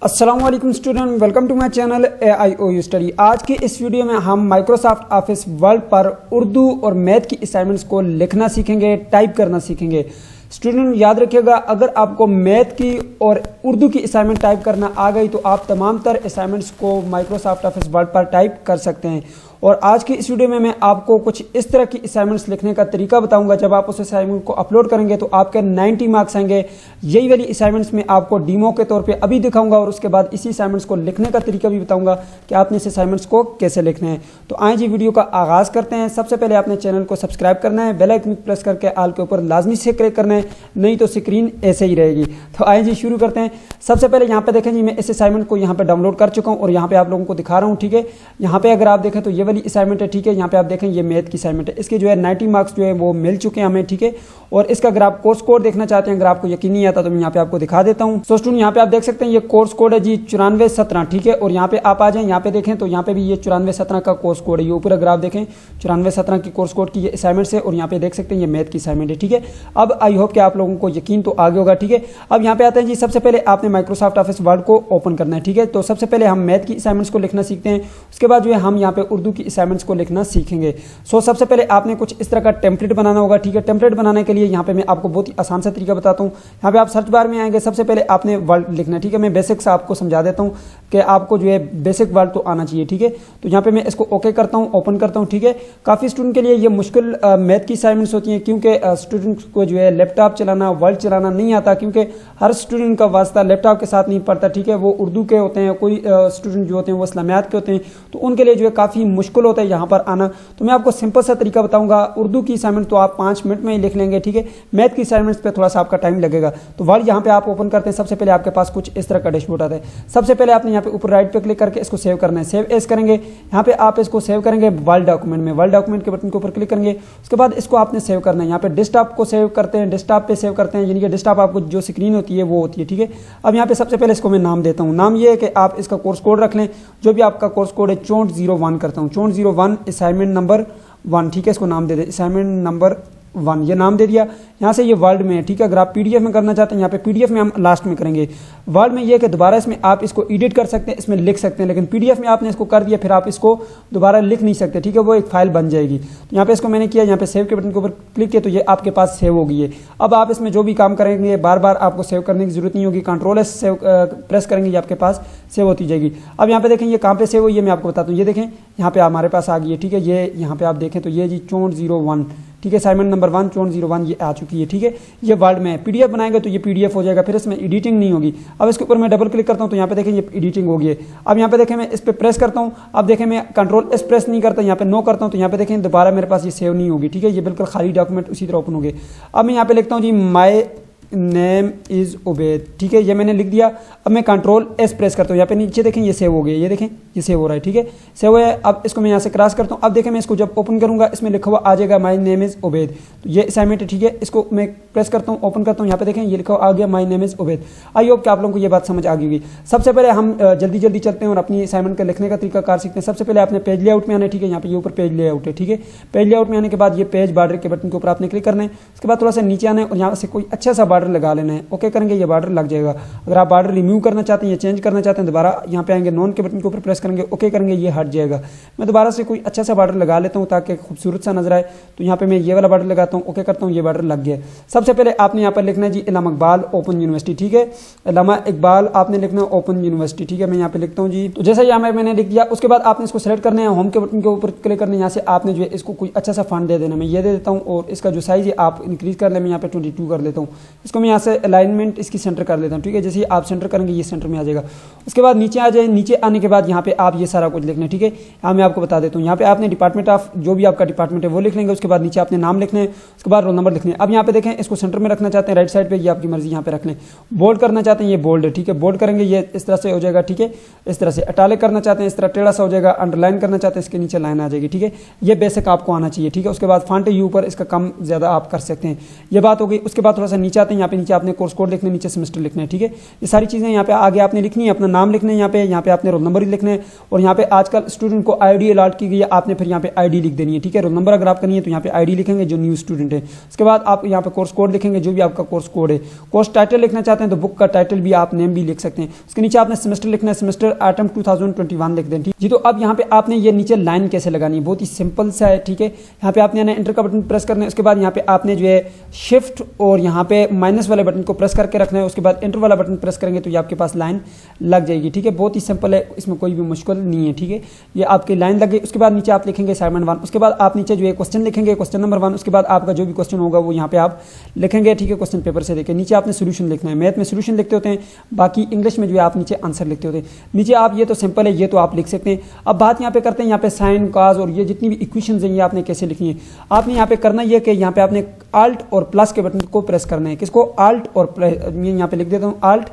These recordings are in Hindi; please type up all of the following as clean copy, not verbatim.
अस्सलाम वालेकुम student, welcome to my channel AIOU study. आज की इस वीडियो में हम माइक्रोसॉफ्ट ऑफिस वर्ड पर उर्दू और मैथ की असाइनमेंट्स को लिखना सीखेंगे, टाइप करना सीखेंगे। स्टूडेंट याद रखिएगा, अगर आपको मैथ की और उर्दू की असाइनमेंट टाइप करना आ गई तो आप तमाम तर असाइनमेंट्स को माइक्रोसॉफ्ट ऑफिस वर्ड पर टाइप कर सकते हैं। और आज की इस वीडियो में मैं आपको कुछ इस तरह की असाइनमेंट्स लिखने का तरीका बताऊंगा। जब आप उस असाइनमेंट को अपलोड करेंगे तो आपके 90 मार्क्स आएंगे। यही वाली असाइनमेंट्स में आपको डीमो के तौर पे अभी दिखाऊंगा और उसके बाद इसी असाइनमेंट्स को लिखने का तरीका भी बताऊंगा कि आपने इस असाइनमेंट्स को कैसे लिखना है। तो आए जी वीडियो का आगाज करते हैं। सबसे पहले आपने चैनल को सब्सक्राइब करना है, बेल आइकन प्रेस करके ऑल के ऊपर लाजमी से क्लिक करना है, नहीं तो स्क्रीन ऐसे ही रहेगी। तो आए जी शुरू करते हैं। सबसे पहले यहाँ पे देखें जी, मैं इस असाइनमेंट को यहाँ पे डाउनलोड कर चुका हूँ और यहाँ पे आप लोगों को दिखा रहा हूँ। ठीक है, यहाँ पे अगर आप देखें तो ये वाली असाइनमेंट है। ठीक है, यहाँ पे आप देखें ये मैथ की असाइनमेंट है। इसके जो है 90 मार्क्स जो है वो मिल चुके हैं हमें। ठीक है, और इसका अगर आप कोर्स कोड देखना चाहते हैं, अगर आपको यकीन नहीं आता तो मैं यहाँ पे आपको दिखा देता हूँ। सो स्टूडेंट यहाँ पे आप देख सकते हैं ये कोर्स कोड है जी 9417। ठीक है, और यहाँ पे आप आ जाएं, यहाँ पे देखें तो यहाँ पे भी ये 9417 का कोर्स कोड है। ये ऊपर अगर आप देखें 9417 की कोर्स कोड की ये असाइनमेंट है और यहाँ पे देख सकते हैं ये मैथ की असाइनमेंट है। ठीक है, अब आई होप कि आप लोगों को यकीन तो आगे होगा। ठीक है, अब यहाँ पे आते हैं जी, सबसे पहले आपने माइक्रोसॉफ्ट ऑफिस वर्ड को ओपन करना है। ठीक है, तो सबसे पहले हम मैथ की असाइनमेंट्स को लिखना सीखते हैं, उसके बाद जो है हम यहाँ पे उर्दू की असाइनमेंट्स को लिखना सीखेंगे। सो सबसे पहले आपने कुछ इस तरह का टेम्पलेट बनाना होगा। ठीक है, टेम्पलेट बनाने के लिए यहाँ पे मैं आपको बहुत ही आसान सा तरीका बताता हूँ। यहाँ पे आप सर्च बार में आएंगे, सबसे पहले आपने वर्ड लिखना है। ठीक है, मैं बेसिक से आपको समझा देता हूँ कि आपको जो है बेसिक वर्ड तो आना चाहिए। ठीक है, तो यहाँ पे मैं इसको ओके करता हूँ, ओपन करता हूँ। ठीक है, काफ़ी स्टूडेंट के लिए ये मुश्किल मैथ की असाइनमेंट्स होती हैं क्योंकि स्टूडेंट को जो है लैपटॉप चलाना, वर्ड चलाना नहीं आता, क्योंकि हर स्टूडेंट का वास्ता लैपटॉप के साथ नहीं पड़ता। ठीक है, वो उर्दू के होते हैं, कोई स्टूडेंट जो होते हैं वो इस्लामियात के होते हैं, तो उनके लिए जो है काफ़ी मुश्किल होता है यहाँ पर आना। तो मैं आपको सिंपल सा तरीका बताऊंगा। उर्दू की असाइनमेंट तो आप 5 मिनट में ही लिख लेंगे। ठीक है, मैथ की असाइनमेंट्स पे थोड़ा सा आपका टाइम लगेगा। तो वर्ड यहाँ पे आप ओपन करते हैं, सबसे पहले आपके पास कुछ इस तरह का डैशबोर्ड आता है। सबसे पहले आपने यहाँ पे ऊपर राइट पे क्लिक करके इसको सेव करना है। सेव एज करेंगे, यहाँ पे आप इसको सेव करेंगे वर्ड डॉक्यूमेंट में। वर्ड डॉक्यूमेंट के बटन के ऊपर क्लिक करेंगे, उसके बाद इसको आपने सेव करना है। यहाँ पे डेस्कटॉप को सेव करते हैं, डेस्कटॉप पे सेव करते हैं, यानी कि डेस्कटॉप आपको जो स्क्रीन होती है वो होती है। ठीक है, अब यहाँ पे सबसे पहले इसको मैं नाम देता हूँ। नाम ये है कि आप इसका कोर्स कोड रख लें, जो भी आपका कोर्स कोड है 6401 करता हूँ, 6401 असाइनमेंट नंबर 1। ठीक है, इसको नाम दे दें असाइनमेंट नंबर 1, ये नाम दे दिया। यहाँ से ये वर्ड में है। ठीक है, अगर आप पीडीएफ में करना चाहते हैं, यहाँ पे पीडीएफ में हम लास्ट में करेंगे। वर्ड में ये है कि दोबारा इसमें आप इसको एडिट कर सकते हैं, इसमें लिख सकते हैं, लेकिन पीडीएफ में आपने इसको कर दिया फिर आप इसको दोबारा लिख नहीं सकते। ठीक है, वो एक फाइल बन जाएगी। तो यहाँ पे इसको मैंने किया, यहाँ पे सेव के बटन के ऊपर क्लिक किया तो ये आपके पास सेव हो गई है। अब आप इसमें जो भी काम करेंगे बार बार आपको सेव करने की जरूरत नहीं होगी, कंट्रोल एस सेव प्रेस करेंगे, ये आपके पास सेव होती जाएगी। अब यहाँ पे देखें ये कहाँ पे सेव हुई है मैं आपको बताता हूँ। ये देखें यहाँ पे हमारे पास आ गई है। ठीक है, ये यहाँ पे आप देखें तो ये जी 6401। ठीक है, असाइनमेंट नंबर 1 6401 ये आ चुकी है। ठीक है, ये वर्ड में पीडीएफ बनाएंगे तो ये पीडीएफ हो जाएगा, फिर इसमें एडिटिंग नहीं होगी। अब इसके ऊपर मैं डबल क्लिक करता हूँ तो यहाँ पे देखें ये एडिटिंग हो गई है। अब यहाँ पे देखें मैं इस पर प्रेस करता हूँ, अब देखें मैं कंट्रोल एस प्रेस नहीं करता, यहाँ पे नो करता हूँ तो यहाँ पे देखें दोबारा मेरे पास ये सेव नहीं होगी। ठीक है, ये बिल्कुल खाली डॉक्यूमेंट उसी तरह ओपन हो गए। अब मैं यहाँ पे लिखता हूँ जी माई नेम इज उबैद। ठीक है, ये मैंने लिख दिया। अब मैं कंट्रोल एस प्रेस करता हूँ, यहाँ पे नीचे देखें ये सेव हो गया, ये देखें ये सेव हो रहा है। ठीक है, सेव हुआ है। अब इसको मैं यहाँ से क्रॉस करता हूँ। अब देखें मैं इसको जब ओपन करूंगा इसमें लिखा हुआ आ जाएगा माई नेम इज उबैद, तो ये असाइनमेंट है। ठीक है, इसको मैं प्रेस करता हूँ, ओपन करता हूँ, यहाँ पे देखें ये लिखा हुआ आ गया my name is Ubaid. I hope कि आप लोगों को ये बात समझ आ गई होगी। सबसे पहले हम जल्दी जल्दी चलते हैं और अपनी असाइनमेंट का लिखने का तरीका कार सीखते हैं। सबसे पहले आपने पेज लेआउट में आना है। ठीक है, यहाँ पे ये ऊपर पेज लेआउट है। ठीक है, पेज लेआउट में आने के बाद ये पेज बॉर्डर के बटन के ऊपर आपने क्लिक करना है। उसके बाद थोड़ा सा नीचे आना है और यहाँ से कोई अच्छा सा बॉर्डर लगा लेना है। ओके करेंगे, ये बॉर्डर लग जाएगा। अगर आप बॉर्डर रिमूव करना चाहते हैं या चेंज करना चाहते हैं, दोबारा यहाँ पे आएंगे, नॉन के बटन के ऊपर प्रेस करेंगे, ओके करेंगे, ये हट जाएगा। मैं दोबारा से कोई अच्छा सा बॉर्डर लगा लेता हूँ ताकि खूबसूरत सा नजर आए। तो यहाँ पे मैं ये वाला बॉर्डर लगाता हूँ, ओके करता हूँ, ये बॉर्डर लग गया। सबसे पहले आपने यहाँ पर लिखना है जी इल्लामा इकबाल ओपन यूनिवर्सिटी। ठीक है, इल्लामा इकबाल आपने लिखना है ओपन यूनिवर्सिटी। ठीक है, मैं यहाँ पे लिखता हूँ जी। तो जैसे यहाँ मैंने लिख दिया, उसके बाद आपने इसको सेलेक्ट करना है, होम के बटन के ऊपर क्लिक करना है। यहाँ से आपने जो है इसको कोई अच्छा सा फॉन्ट दे देना। मैं ये दे देता हूँ और इसका जो साइज है आप इंक्रीज कर लें, मैं यहाँ पे 22 कर लेता हूँ। इसको मैं यहाँ से अलाइनमेंट इसकी सेंटर कर लेता हूँ। ठीक है, जैसे आप सेंटर करेंगे ये सेंटर में आ जाएगा। उसके बाद नीचे आ जाए, नीचे आने के बाद यहाँ पे आप ये सारा कुछ लिखना है। ठीक है, यहाँ मैं आपको बता देता हूँ, यहाँ पे आपने डिपार्टमेंट ऑफ जो भी आपका डिपार्टमेंट है वो लिख लेंगे। उसके बाद नीचे आपने नाम लिखना है, उसके बाद रोल नंबर लिखने हैं। अब यहाँ पे देखें इसको सेंटर में रखना चाहते हैं राइट साइड पे, ये आपकी मर्जी, यहाँ पे रख लें। बोल्ड करना चाहते हैं ये बोल्ड है। ठीक है, बोल्ड करेंगे ये इस तरह से हो जाएगा। ठीक है, इस तरह से इटैलिक करना चाहते हैं इस तरह टेढ़ा सा हो जाएगा। अंडरलाइन करना चाहते हैं इसके नीचे लाइन आ जाएगी। ठीक है, ये बेसिक आपको आना चाहिए। ठीक है, उसके बाद फॉन्ट यू पर इसका कम ज्यादा आप कर सकते हैं, ये बात हो गई। उसके बाद थोड़ा सा नीचे आते चाहते हैं यहाँ पे नीचे आपने कोर्स कोड लिखना है, नीचे सेमेस्टर लिखना है, ठीक है। ये सारी चीज़ें यहाँ पे आगे आपने लिखनी है, अपना नाम लिखना है, यहाँ पे आपने रोल नंबर लिखना है, और यहाँ पे आजकल स्टूडेंट को आईडी अलॉट की गई है, आपने फिर यहाँ पे आईडी लिख देनी है, ठीक है। रोल नंबर अगर आप करनी है तो यहाँ पे आईडी लिखेंगे जो न्यू स्टूडेंट है। उसके बाद आप यहाँ पे कोर्स कोड लिखेंगे, जो भी आपका कोर्स कोड है। कोर्स टाइटल लिखना चाहते हैं तो बुक का टाइटल भी आप नेम भी लिख सकते हैं। उसके नीचे आपने सेमेस्टर लिखना है, सेमेस्टर ऑटम 2021 लिख दें, ठीक जी। तो अब यहाँ पे आपने ये नीचे लाइन कैसे लगानी है, बहुत ही सिंपल सा है, ठीक है। यहाँ पे आपने एंटर का बटन प्रेस करना है, उसके बाद यहाँ पे आपने जो है शिफ्ट और यहाँ पे माइनस वाले बटन को प्रेस करके रखना है। उसके बाद एंटर वाला बटन प्रेस करेंगे तो ये आपके पास लाइन लग जाएगी, ठीक है। बहुत ही सिंपल है, इसमें कोई भी मुश्किल नहीं है, ठीक है। ये आपकी लाइन लग गई। उसके बाद नीचे आप लिखेंगे असाइनमेंट 1, उसके बाद आप नीचे जो है क्वेश्चन लिखेंगे, क्वेश्चन नंबर 1। उसके बाद आपका जो भी क्वेश्चन होगा वो यहाँ पे आप लिखेंगे, ठीक है। क्वेश्चन पेपर से देखें, नीचे आपने सोल्यूशन लिखना है। मैथ में सोल्यूशन लिखते होते हैं, बाकी इंग्लिश में जो है आप नीचे आंसर लिखते होते हैं। नीचे आप ये तो सिंपल है, ये तो आप लिख सकते हैं। अब बात यहाँ पे करते हैं यहाँ पे साइन कॉस और ये जितनी भी इक्वेशंस हैं ये आपने कैसे लिखनी है। आपने यहाँ पे करना ये कि यहाँ पे आपने आल्ट और प्लस के बटन को प्रेस करना है। किसको? आल्ट और यहाँ पे लिख देता हूँ आल्ट,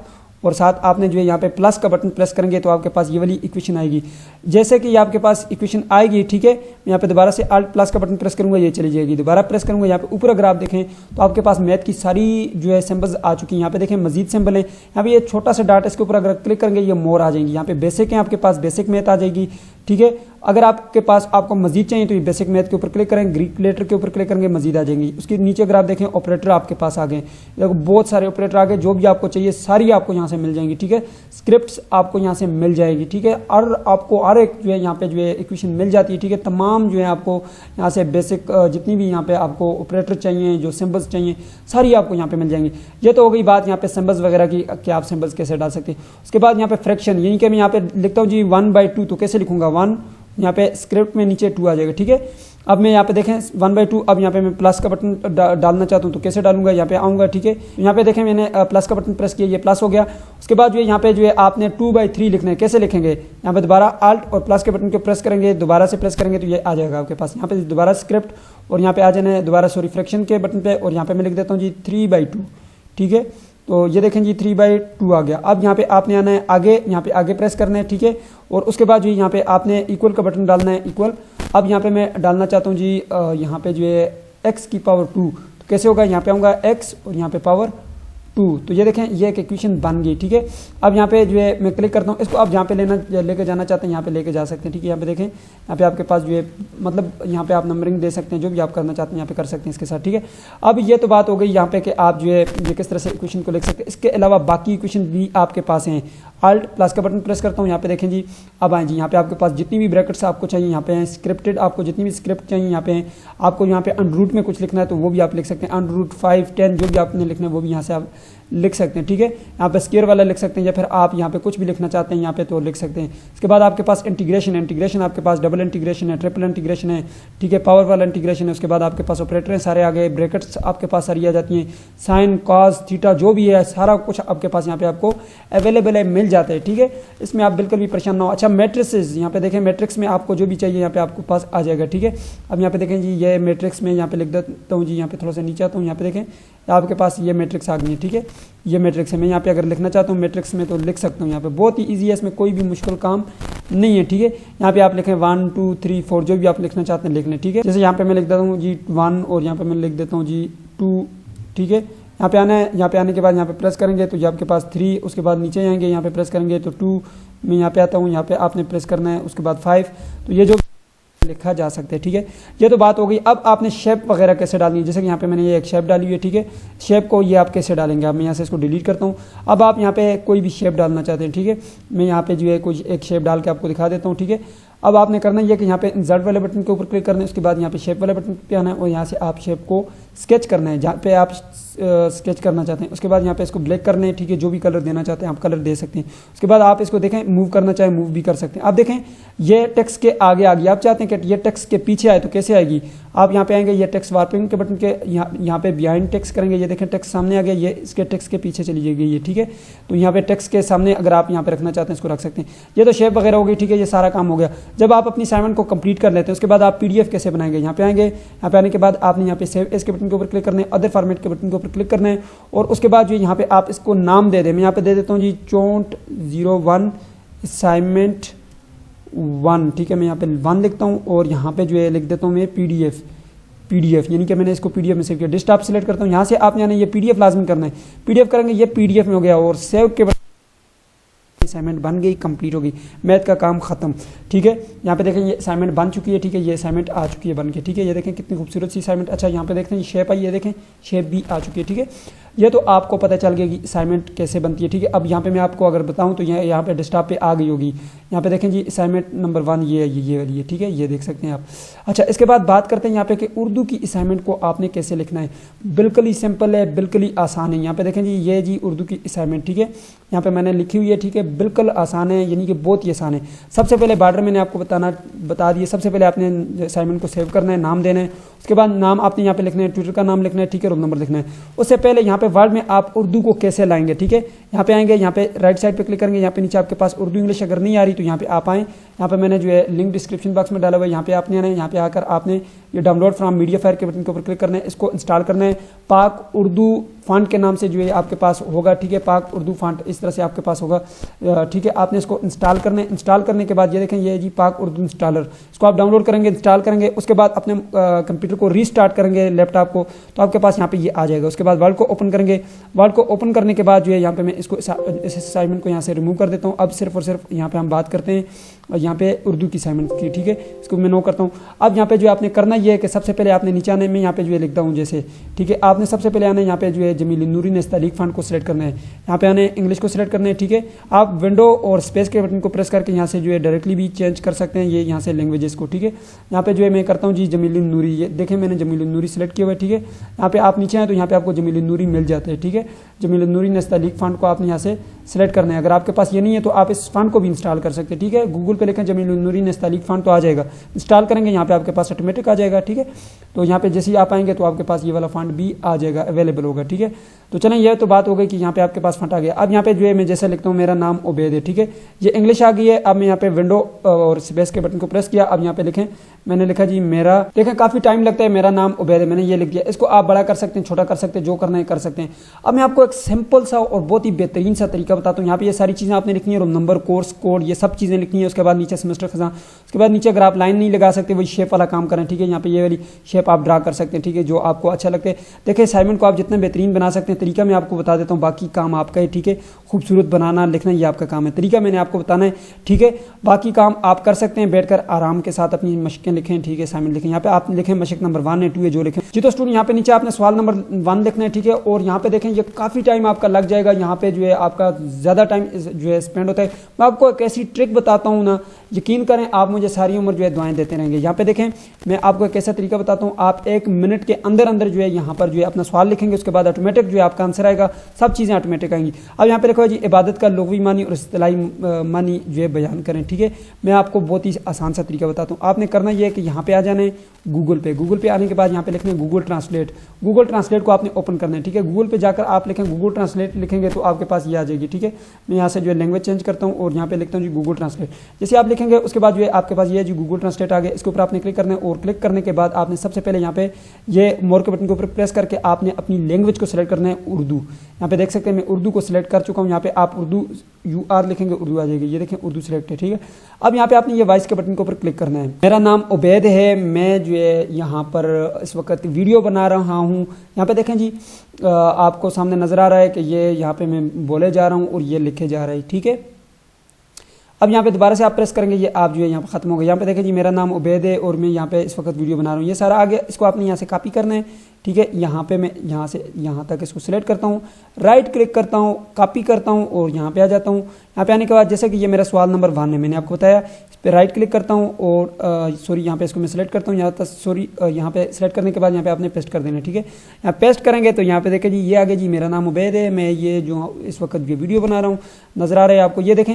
और साथ आपने जो है यहाँ पे प्लस का बटन प्रेस करेंगे तो आपके पास ये वाली इक्वेशन आएगी। जैसे कि आपके पास इक्वेशन आएगी, ठीक है, यहाँ पे दोबारा से आल्ट प्लस का बटन प्रेस करूंगा, ये चली जाएगी। दोबारा प्रेस करूंगा, यहाँ पे ऊपर अगर आप देखें तो आपके पास मैथ की सारी जो है सिंबल्स आ चुकी हैं। यहाँ पे देखें मजीद सिंबल है, यहाँ पे ये छोटा सा डाट, इसके ऊपर अगर क्लिक करेंगे ये मोर आ जाएंगी। यहाँ पे बेसिक है, आपके पास बेसिक मैथ आ जाएगी, ठीक है। अगर आपके पास आपको मजीद चाहिए तो ये बेसिक मैथ के ऊपर क्लिक करेंगे, ग्रीक लेटर के ऊपर क्लिक करेंगे, मजीद आ जाएंगी। उसके नीचे अगर आप देखें ऑपरेटर आपके पास आ गए, बहुत सारे ऑपरेटर आ गए, जो भी आपको चाहिए सारी आपको यहाँ से मिल जाएंगी, ठीक है। स्क्रिप्ट्स आपको यहाँ से मिल जाएगी, ठीक है। और आपको हर एक जो है यहाँ पे जो है इक्वेशन मिल जाती है, ठीक है। तमाम जो है आपको यहाँ से बेसिक जितनी भी यहाँ पे आपको ऑपरेटर चाहिए, जो सिंबल्स चाहिए, सारी आपको यहाँ पे मिल जाएंगी। ये तो हो गई बात यहाँ पे सिंबल्स वगैरह की कि आप सिंबल्स कैसे डाल सकते हैं। उसके बाद यहाँ पे फ्रैक्शन, यानी कि मैं यहाँ पे लिखता हूँ जी 1/2, तो कैसे लिखूंगा 1, यहाँ पे स्क्रिप्ट में नीचे 2 आ जाएगा, ठीक है। अब मैं यहाँ पे देखें 1/2, अब यहाँ पे मैं प्लस का बटन डालना चाहता हूँ तो कैसे डालूंगा, यहाँ पे आऊँगा, ठीक है। यहाँ पे देखें मैंने प्लस का बटन प्रेस किया, ये प्लस हो गया। उसके बाद जो है यहाँ पे जो है आपने 2/3 लिखना है। कैसे लिखेंगे? यहाँ पे दोबारा आल्ट और प्लस के बटन को प्रेस करेंगे, दोबारा से प्रेस करेंगे तो ये आ जाएगा आपके पास। यहाँ पे दोबारा स्क्रिप्ट और यहाँ पे आ जाना है दोबारा फ्रैक्शन के बटन पे, और यहाँ पे मैं लिख देता हूँ जी 3/2, ठीक है। तो ये देखें जी 3/2 आ गया। अब यहाँ पे आपने आना है आगे, यहाँ पे आगे प्रेस करना है, ठीक है। और उसके बाद जो यहाँ पे आपने इक्वल का बटन डालना है, इक्वल। अब यहाँ पे मैं डालना चाहता हूँ जी यहाँ पे जो है x की पावर 2, तो कैसे होगा? यहाँ पे आऊँगा x और यहाँ पे पावर 2, तो ये देखें ये एक इक्वेशन बन गई, ठीक है। अब यहाँ पे जो है मैं क्लिक करता हूँ, इसको आप जहाँ पे लेके जाना चाहते हैं यहाँ पे लेके जा सकते हैं, ठीक है। यहाँ पे देखें, यहाँ पे आपके पास जो है मतलब यहाँ पे आप नंबरिंग दे सकते हैं, जो भी आप करना चाहते हैं यहाँ पे कर सकते हैं इसके साथ, ठीक है। अब ये तो बात हो गई यहाँ पे कि आप जो है ये किस तरह से इक्वेशन को लिख सकते हैं। इसके अलावा बाकी इक्वेशन भी आपके पास हैं। आल्ट प्लस का बटन प्रेस करता हूँ, यहाँ पे देखें जी, अब आए जी यहाँ पे आपके पास जितनी भी ब्रैकेट्स आपको चाहिए यहाँ पे हैं, स्क्रिप्टेड आपको जितनी भी स्क्रिप्ट चाहिए यहाँ पे हैं। आपको यहाँ पे अंडर में कुछ लिखना है तो वो भी आप लिख सकते हैं, अंडर 5, 10 जो भी आपने लिखना है वो भी यहाँ से आप लिख सकते हैं, ठीक है। यहाँ पे स्क्वायर वाला लिख सकते हैं, या फिर आप यहाँ पे कुछ भी लिखना चाहते हैं यहाँ पे तो लिख सकते हैं। इसके बाद आपके पास इंटीग्रेशन है, इंटीग्रेशन आपके पास डबल इंटीग्रेशन है, ट्रिपल इंटीग्रेशन है, ठीक है, पावर वाला इंटीग्रेशन है। उसके बाद आपके पास ऑपरेटर हैं सारे आ गए, ब्रैकेट्स आपके पास सारी आ जाती हैं, साइन कॉस थीटा जो भी है सारा कुछ आपके पास यहाँ पे आपको अवेलेबल है, मिल जाता है, ठीक है। इसमें आप बिल्कुल भी परेशान ना हो। अच्छा मैट्रिक्स, यहाँ पे देखें मैट्रिक्स में आपको जो भी चाहिए यहाँ पे आपको पास आ जाएगा, ठीक है। अब यहाँ पे देखें जी ये मैट्रिक्स में यहाँ पे लिख देता हूँ जी, यहाँ पे थोड़ा सा नीचे आता हूँ, यहाँ पे देखें आपके पास ये मैट्रिक्स आ गई है, ठीक है। ये मैट्रिक्स है, मैं यहाँ पे अगर लिखना चाहता हूँ मैट्रिक्स में तो लिख सकता हूँ। यहाँ पे बहुत ही ईजी है, इसमें कोई भी मुश्किल काम नहीं है, ठीक है। यहाँ पे आप लिखें 1 2 3 4 जो भी आप लिखना चाहते हैं लिख लें, ठीक है। जैसे यहाँ पे मैं लिख देता हूँ जी 1 और यहाँ पे मैं लिख देता हूँ जी 2, ठीक है। यहाँ पे आना है, यहाँ पे आने के बाद यहाँ पे प्रेस करेंगे तो ये आपके पास 3, उसके बाद नीचे आएंगे यहाँ पे प्रेस करेंगे तो 2, मैं यहाँ पे आता हूँ, यहाँ पे आपने प्रेस करना है, उसके बाद 5, तो ये जो लिखा जा सकता है, ठीक है। ये तो बात हो गई। अब आपने शेप वगैरह कैसे डालनी है, जैसे कि यहाँ पे मैंने ये एक शेप डाली हुई है, ठीक है। शेप को ये आप कैसे डालेंगे, अब मैं यहाँ से इसको डिलीट करता हूँ। अब आप यहाँ पे कोई भी शेप डालना चाहते हैं, ठीक है, मैं यहाँ पे जो है कुछ एक शेप डाल के आपको दिखा देता हूँ, ठीक है। अब आपने करना है कि यहाँ पे इंसर्ट वाले बटन के ऊपर क्लिक करना है, उसके बाद यहाँ पे शेप वाले बटन पे आना है और यहाँ से आप शेप को स्केच करना है जहाँ पे आप स्केच करना चाहते हैं। उसके बाद यहाँ पे इसको ब्लैक करना है, ठीक है, जो भी कलर देना चाहते हैं आप कलर दे सकते हैं। उसके बाद आप इसको देखें, मूव करना चाहे मूव भी कर सकते हैं। आप देखें ये टेक्स्ट के आगे आ गई, आप चाहते हैं कि ये टेक्स्ट के पीछे आए तो कैसे आएगी, आप यहाँ पे आएंगे, ये टेक्स्ट वार्पिंग के बटन के यहाँ पे बिहाइंड टेक्स्ट करेंगे, ये देखें टेक्स्ट सामने आ गया, ये इसके टेक्स्ट के पीछे चली जाएगी ये, ठीक है। तो यहाँ पे टेक्स्ट के सामने अगर आप यहाँ पे रखना चाहते हैं इसको रख सकते हैं। ये तो शेप वगैरह हो गई, ठीक है, ये सारा काम हो गया। जब आप अपनी असाइनमेंट को कंप्लीट कर लेते हैं उसके बाद आप PDF कैसे बनाएंगे, यहाँ पे आएंगे, यहाँ पे आने के बाद आपने यहाँ पे सेव एज के बटन के ऊपर क्लिक करना है, अदर फॉर्मेट के बटन के ऊपर क्लिक करना है और उसके बाद जो यहाँ पे आप इसको नाम दे दें। मैं यहाँ पे दे देता हूँ जी चोंट 01 असाइनमेंट 1, ठीक है। मैं यहाँ पे 1 लिखता हूँ और यहाँ पे जो है लिख देता हूँ मैं PDF PDF, यानी कि मैंने इसको PDF में सेव किया। डेस्कटॉप सेलेक्ट करता हूँ, यहाँ से आपने यानी ये PDF लाजमी करना है, PDF करेंगे, ये PDF में हो गया और सेव के बाद असाइनमेंट बन गई, कंप्लीट हो गई, मैथ का काम खत्म। ठीक है, यहाँ पे देखें ये असाइनमेंट बन चुकी है। ठीक है, ये असाइनमेंट आ चुकी है बन के। ठीक है, ये देखें कितनी खूबसूरत सी असाइनमेंट। अच्छा, यहाँ पे देखते हैं शेप आई, ये देखें शेप भी आ चुकी है। ठीक है, ये तो आपको पता चल गया कि असाइनमेंट कैसे बनती है। ठीक है, अब यहाँ पे मैं आपको अगर बताऊँ तो यहाँ पे डेस्कटॉप पे आ गई होगी। यहाँ पे देखें जी असाइनमेंट नंबर 1 ये वाली है। ठीक है, ये देख सकते हैं आप। अच्छा, इसके बाद बात करते हैं यहाँ पे कि उर्दू की असाइनमेंट को आपने कैसे लिखना है। बिल्कुल ही सिंपल है, बिल्कुल ही आसान है। यहाँ पे देखें जी ये जी उर्दू की असाइनमेंट। ठीक है, यहाँ पे मैंने लिखी हुई है। ठीक है, बिल्कुल आसान है, यानी कि बहुत ही आसान है। सबसे पहले बॉर्डर मैंने आपको बता दिया। सबसे पहले आपने असाइनमेंट को सेव करना है, नाम देना है। उसके बाद नाम आपने यहाँ पे लिखना है, ट्विटर का नाम लिखना है। ठीक है, रोल नंबर लिखना है। उससे पहले यहाँ पे वर्ड में आप उर्दू को कैसे लाएंगे। ठीक है, यहाँ पे आएंगे, यहाँ पे राइट साइड पे क्लिक करेंगे, यहाँ पे नीचे आपके पास उर्दू इंग्लिश अगर नहीं आ रही तो यहाँ पे आप आएँ। यहाँ पे मैंने जो है लिंक डिस्क्रिप्शन बॉक्स में डाला हुआ है, यहाँ पे आपने आना है। यहाँ पे आकर आपने ये डाउनलोड फ्रॉम मीडिया फायर के बटन के ऊपर क्लिक करना है, इसको इंस्टॉल करना है। पाक उर्दू फॉन्ट के नाम से जो है आपके पास होगा। ठीक है, पाक उर्दू फॉन्ट इस तरह से आपके पास होगा। ठीक है, आपने इसको इंस्टॉल करना है। इंस्टॉल करने के बाद ये देखें ये जी पाक उर्दू इंस्टॉलर, इसको आप डाउनलोड करेंगे, इंस्टॉल करेंगे। उसके बाद अपने कंप्यूटर को रीस्टार्ट करेंगे, लैपटॉप को, तो आपके पास यहाँ पे ये आ जाएगा। उसके बाद वर्ड को ओपन करेंगे। वर्ड को ओपन करने के बाद जो है यहाँ पे मैं इसको इस असाइनमेंट को यहाँ से रिमूव कर देता हूँ। अब सिर्फ और सिर्फ यहाँ पे हम बात करते हैं यहाँ पे उर्दू की असाइनमेंट की। ठीक है, इसको मैं नो करता हूँ। अब यहाँ पे जो आपने करना ये है कि सबसे पहले आपने नीचे आने में यहाँ पे जो है लिखता हूँ जैसे। ठीक है, आपने सबसे पहले आना है यहाँ पे जो है जमील नूरी नस्तालीक फॉन्ट को सिलेक्ट करना है। यहाँ पे आने इंग्लिश को सिलेक्ट करना है। ठीक है, आप विंडो और स्पेस के बटन को प्रेस करके यहाँ से जो है डायरेक्टली भी चेंज कर सकते हैं ये यहाँ से लैंग्वेजेस को। ठीक है, यहाँ पे जो है मैं करता हूँ जी जमील नूरी, ये देखें मैंने जमील नूरी सेलेक्ट किया हुआ है। ठीक है, यहाँ पे आप नीचे आए तो यहाँ पे आपको जमील नूरी मिल जाता है। ठीक है, जमील नूरी नस्तालीक फॉन्ट को आपने यहाँ से सेलेक्ट करना है। अगर आपके पास ये नहीं है तो आप इस फॉन्ट को भी इंस्टॉल कर सकते हैं। ठीक है, गूगल पे लिखें जमील नूरी नस्तालीक फॉन्ट तो आ जाएगा, इंस्टॉल करेंगे यहाँ पे आपके पास ऑटोमेटिक आ जाएगा। ठीक है, तो यहाँ पे जैसे ही आप आएंगे तो आपके पास ये वाला फॉन्ट भी आ जाएगा, अवेलेबल होगा। ठीक है, तो चलें यह तो बात हो गई कि यहाँ पे आपके पास फॉन्ट आ गया। अब यहाँ पे जो है मैं जैसे लिखता हूँ मेरा नाम उबैद है। ठीक है, ये इंग्लिश आ गई है। अब मैं यहाँ पे विंडो और स्पेस के बटन को प्रेस किया। अब यहाँ पे लिखें, मैंने लिखा जी मेरा, देखें काफी टाइम लगता है, मेरा नाम उबैद है, मैंने ये लिख दिया। इसको आप बड़ा कर सकते हैं, छोटा कर सकते हैं, जो करना है कर सकते हैं। अब मैं आपको एक सिंपल सा और बहुत ही बेहतरीन सा तरीका बताता हूँ। यहाँ पे ये सारी चीजें आपने लिखनी है, रोल नंबर, कोर्स कोड, ये सब चीजें लिखनी है। उसके बाद नीचे सेमेस्टर खजाना, उसके बाद नीचे अगर आप लाइन नहीं लगा सकते वही शेप वाला काम करें। ठीक है, यहाँ पे ये वाली शेप आप ड्रा कर सकते हैं। ठीक है, जो आपको अच्छा लगता है। देखिए असाइनमेंट को आप जितना बेहतरीन बना सकते हैं, तरीका मैं आपको बता देता हूँ, बाकी काम आपका है। ठीक है, खूबसूरत बनाना लिखना ये आपका काम है, तरीका मैंने आपको बताना है। ठीक है, बाकी काम आप कर सकते हैं बैठकर आराम के साथ अपनी मशकें लिखें। ठीक है, असाइनमेंट लिखें। यहाँ पे आप लिखें मशक नंबर 1 है 2 है जो लिखें जी। तो स्टूडेंट यहाँ पे नीचे आपने सवाल नंबर 1 लिखना है। ठीक है, और यहाँ पे देखें ये काफी टाइम आपका लग जाएगा, यहाँ पे जो है आपका ज्यादा टाइम जो है स्पेंड होता है। मैं आपको एक ऐसी ट्रिक बताता हूँ ना, यकीन करें आप मुझे सारी उम्र जो है दुआएं देते रहेंगे। यहाँ पे देखें मैं आपको एक ऐसा तरीका बताता हूँ, आप 1 मिनट के अंदर अंदर जो है यहाँ पर जो है अपना सवाल लिखेंगे, उसके बाद ऑटोमेटिक जो है आपका आंसर आएगा, सब चीजें ऑटोमेटिक आएंगी। अब यहाँ पे लिखा है जी इबादत का लुग़वी मानी और इस्तिलाही मानी जो है बयान करें। ठीक है, मैं आपको बहुत ही आसान सा तरीका बताता हूँ। आपने करना यह है कि यहाँ पे आ जाना है गूगल पे आने के बाद यहाँ पे लिखना है गूगल ट्रांसलेट को आपने ओपन करना है। ठीक है, गूगल पे जाकर आप लिखें गूगल ट्रांसलेट लिखेंगे तो आपके पास ये आ जाएगी। ठीक है, मैं यहाँ से जो है लैंग्वेज चेंज करता हूँ और यहाँ पे लिखता हूँ जी गूगल ट्रांसलेट। जैसे आप लिखेंगे उसके बाद जो है आपके पास ये जी गूगल ट्रांसलेट आ गया, इसके ऊपर आपने क्लिक करना है और क्लिक करने के बाद आपने सबसे पहले यहाँ पे ये मोर के बटन के ऊपर प्रेस करके आपने अपनी लैंग्वेज को सिलेक्ट करना है उर्दू। यहाँ पे देख सकते हैं मैं उर्दू को सिलेक्ट कर चुका हूँ। यहाँ पे आप उर्दू UR लिखेंगे, उर्दू आ जाएगी। ये देखें उर्दू सिलेक्ट है। ठीक है, अब यहाँ पे आपने ये वॉइस के बटन के ऊपर क्लिक करना है। मेरा नाम उबैद है, मैं जो है यहाँ पर इस वक्त वीडियो बना रहा हूँ। यहाँ पे देखें जी आपको सामने नजर आ रहा है कि ये यहाँ पे मैं बोले जा रहा हूँ और ये लिखे जा रहा है। ठीक है, अब यहाँ पे दोबारा से आप प्रेस करेंगे, ये आप जो है यहाँ पे खत्म हो गया। यहाँ पे देखें जी मेरा नाम उबैद है और मैं यहाँ पे इस वक्त वीडियो बना रहा हूँ, ये सारा आ गया। इसको आपने यहाँ से कॉपी करना है। ठीक है, यहाँ पे मैं यहाँ से यहाँ तक इसको सिलेक्ट करता हूँ, राइट क्लिक करता हूँ, कॉपी करता हूँ और यहाँ पे आ जाता हूँ। यहाँ पे आने के बाद जैसे कि ये मेरा सवाल नंबर 1 है, मैंने आपको बताया, इस पर राइट क्लिक करता हूँ और सॉरी यहाँ पे इसको मैं सिलेक्ट करता हूँ, यहाँ तक सॉरी यहाँ पे सिलेक्ट करने के बाद यहाँ पे आपने पेस्ट कर देना। ठीक है, यहाँ पेस्ट करेंगे तो यहाँ पे देखें जी ये आगे जी मेरा नाम उबैद है, मैं ये जो इस वक्त ये वीडियो बना रहा हूँ, नजर आ रहा है आपको, ये देखें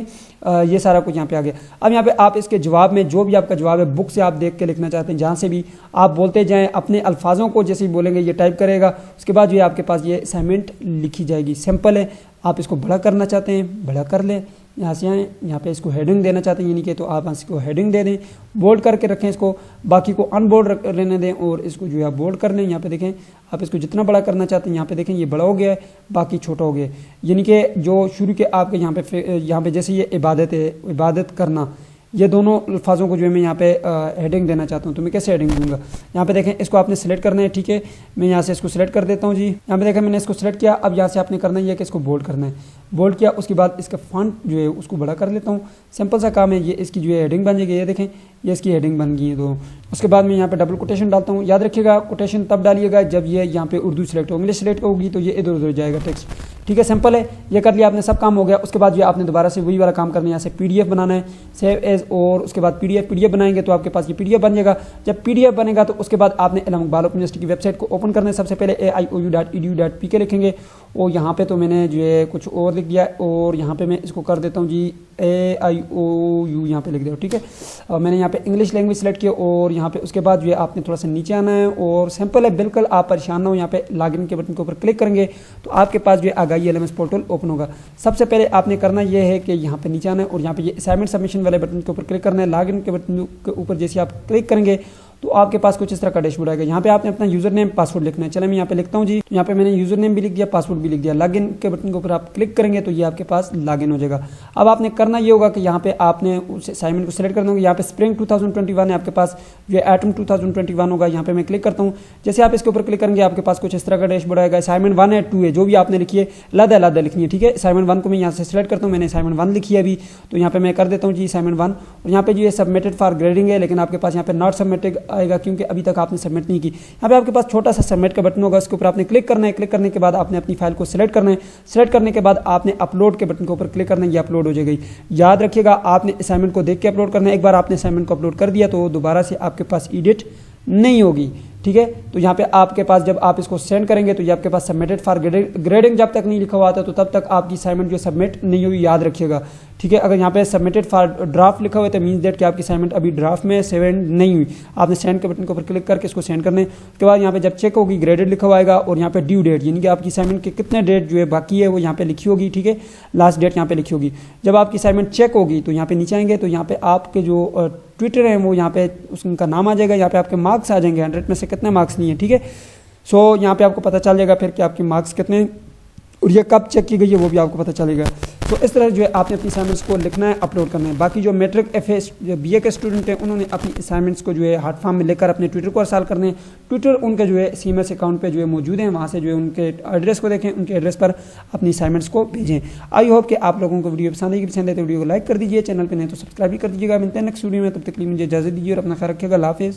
ये सारा कुछ यहाँ पे आ गया। अब यहाँ पे आप इसके जवाब में जो भी आपका जवाब है बुक से आप देख के लिखना चाहते हैं, जहाँ से भी आप बोलते जाएं अपने अल्फाजों को, जैसे ही बोलेंगे ये टाइप करेगा, उसके बाद ये आपके पास ये असाइनमेंट लिखी जाएगी। सिंपल है, आप इसको बड़ा करना चाहते हैं बड़ा कर लें, यहाँ से आएँ, यहाँ पे इसको हेडिंग देना चाहते हैं यानी कि तो आप इसको हेडिंग दे दें, बोल्ड करके रखें इसको, बाकी को अनबोल्ड रहने दें और इसको जो है बोल्ड कर लें। यहाँ पे देखें आप इसको जितना बड़ा करना चाहते हैं, यहाँ पे देखें ये बड़ा हो गया है, बाकी छोटा हो गया है। यानी कि जो शुरू के आपके यहाँ पे जैसे ये इबादत है, इबादत करना, ये दोनों अल्फाजों को जो है मैं यहाँ पे हेडिंग देना चाहता हूँ, तो मैं कैसे हेडिंग दूंगा। यहाँ पे देखें इसको आपने सेलेक्ट करना है, ठीक है। मैं यहाँ से इसको सेलेक्ट कर देता हूँ जी। यहाँ पे देखें मैंने इसको सेलेक्ट किया। अब यहाँ से आपने करना है कि इसको बोल्ड करना है। बोल्ड किया, उसके बाद इसका फॉन्ट जो है उसको बड़ा कर लेता हूँ। सिंपल सा काम है, ये इसकी जो है हेडिंग बन जाएगी। ये देखें ये इसकी हेडिंग बन गई है। तो उसके बाद मैं यहाँ पे डबल कोटेशन डालता हूँ। याद रखिएगा कोटेशन तब डालिएगा जब ये यहाँ पे उर्दू सेलेक्ट हो, इंग्लिश सेलेक्ट होगी तो ये इधर उधर जाएगा टेक्स्ट, ठीक है। सिंपल है, ये कर लिया आपने, सब काम हो गया। उसके बाद ये आपने दोबारा से वही वाला काम करना है, यहाँ से PDF बनाना है, सेव एज, और उसके बाद PDF बनाएंगे तो आपके पास ये PDF बन जाएगा। जब PDF बनेगा तो उसके बाद आपने इलामा इकबाल ओपन यूनिवर्सिटी की वेबसाइट को ओपन करना है। सबसे पहले aiou.edu.pk लिखेंगे, और यहाँ पे तो मैंने जो है कुछ और लिख दिया, और यहाँ पे मैं इसको कर देता हूँ जी AIOU, यहाँ पे लिख दिया, ठीक है। और मैंने यहाँ पे इंग्लिश लैंग्वेज सेलेक्ट किया, और यहाँ पे उसके बाद जो है आपने थोड़ा सा नीचे आना है, और सिंपल है बिल्कुल, आप परेशान ना हो। यहाँ पे लॉगिन के बटन के ऊपर क्लिक करेंगे तो आपके पास जो है आगाही LMS पोर्टल ओपन होगा। सबसे पहले आपने करना यह है कि यहाँ पे नीचे आना है, और यहाँ पे ये असाइनमेंट सबमिशन वाले बटन के ऊपर क्लिक करना है। लॉगिन के बटन के ऊपर जैसे आप क्लिक करेंगे तो आपके पास कुछ इस तरह का डैशबोर्ड आएगा। यहाँ पे आपने अपना यूजर नेम पासवर्ड लिखना है। चले मैं यहाँ पे लिखता हूँ जी। तो यहाँ पे मैंने यूजर नेम भी लिख दिया, पासवर्ड भी लिख दिया। लॉगिन के बटन के ऊपर आप क्लिक करेंगे तो ये आपके पास लॉगिन हो जाएगा। अब आपने करना ये होगा कि यहाँ पे आपने उस असाइनमेंट को सिलेक्ट करना होगा। यहाँ पे स्प्रिंग 2021 है आपके पास, ये एटम 2021 होगा। यहाँ पे मैं क्लिक करता हूँ। जैसे आप इसके ऊपर क्लिक करेंगे आपके पास कुछ इस तरह का डैशबोर्ड आएगा। असाइनमेंट 1 है 2 है, जो भी आपने लिखी है अलग लिखनी है, ठीक है। असाइनमेंट 1 को मैं यहाँ से सिलेक्ट करता हूँ, मैंने असाइनमेंट 1 लिखी है अभी, तो यहाँ पे मैं कर देता हूँ जी असाइनमेंट 1। और यहाँ पे जो ये सबमिटेड फॉर ग्रेडिंग है, लेकिन आपके पास यहाँ पे नॉट सबमिटेड आएगा क्योंकि अभी तक आपने सबमिट नहीं की। यहाँ पे आपके पास छोटा सा सबमिट का बटन होगा, उसके ऊपर आपने क्लिक करना है। क्लिक करने के बाद आपने अपनी फाइल को सिलेक्ट करना है। सिलेक्ट करने के बाद आपने अपलोड के बटन के ऊपर क्लिक करना है, ये अपलोड हो जाएगी। याद रखिएगा आपने असाइनमेंट को देख के अपलोड करना है। एक बार आपने असाइनमेंट को अपलोड कर दिया तो दोबारा से आपके पास एडिट नहीं होगी, ठीक है। तो यहाँ पे आपके पास जब आप इसको सेंड करेंगे तो ये आपके पास सबमिटेड फॉर ग्रेडिंग जब तक नहीं लिखा हुआ था तो तब तक आपकी असाइनमेंट जो सबमिट नहीं हुई, याद रखिएगा, ठीक है। अगर यहाँ पे सबमिटेड फॉर ड्राफ्ट लिखा हुआ है तो मीन्स दैट कि आपकी असाइनमेंट अभी ड्राफ्ट में सेंड नहीं हुई। आपने सेंड के बटन के ऊपर क्लिक करके इसको सेंड करने के बाद यहाँ पे जब चेक होगी ग्रेडेड लिखा हुआ आएगा, और यहाँ पे ड्यू डेट यानी कि आपकी असाइनमेंट के कितने डेट जो है बाकी है वो यहाँ पे लिखी होगी, ठीक है। लास्ट डेट यहाँ पे लिखी होगी। जब आपकी असाइनमेंट चेक होगी तो यहाँ पे नीचे आएंगे तो यहाँ पे आपके जो ट्विटर है वो यहाँ पे उसका नाम आ जाएगा। यहाँ पे आपके मार्क्स आ जाएंगे, 100 में से कितने मार्क्स नहीं है, ठीक है। सो यहाँ पे आपको पता चल जाएगा फिर कि आपके मार्क्स कितने हैं और ये कब चेक की गई है वो भी आपको पता चलेगा। तो इस तरह जो है आपने अपनी असाइनमेंट्स को लिखना है, अपलोड करना है। बाकी जो मैट्रिक FA जो BA के स्टूडेंट हैं उन्होंने अपनी असाइनमेंट्स को जो है हार्ड फॉर्म में लेकर अपने ट्विटर को अरसाल करने हैं। ट्विटर उनके जो है CMS अकाउंट पे जो है मौजूद हैं, वहाँ से जो है उनके एड्रेस को देखें, उनके एड्रेस पर अपनी असाइनमेंट्स को भेजें। आई होप कि आप लोगों को वीडियो पसंद आएगी। पसंद है तो वीडियो को लाइक कर दीजिए, चैनल पर नहीं तो सब्सक्राइब भी कर दीजिएगा। मिलते हैं नेक्स्ट वीडियो में, तब तक के लिए मुझे इजाजत दीजिए और अपना ख्याल रखिएगा। अल्लाह हाफिज़।